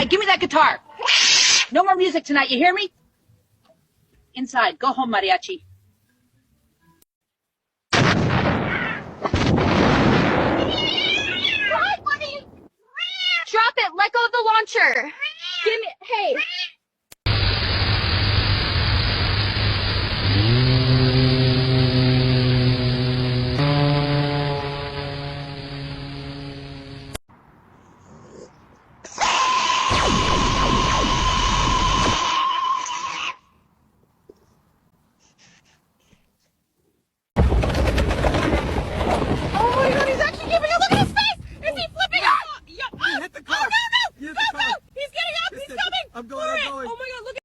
give me that guitar. No more music tonight, you hear me? Inside. Go home, mariachi. What? What are you? Drop it. Let go of the launcher. Give me. Hey.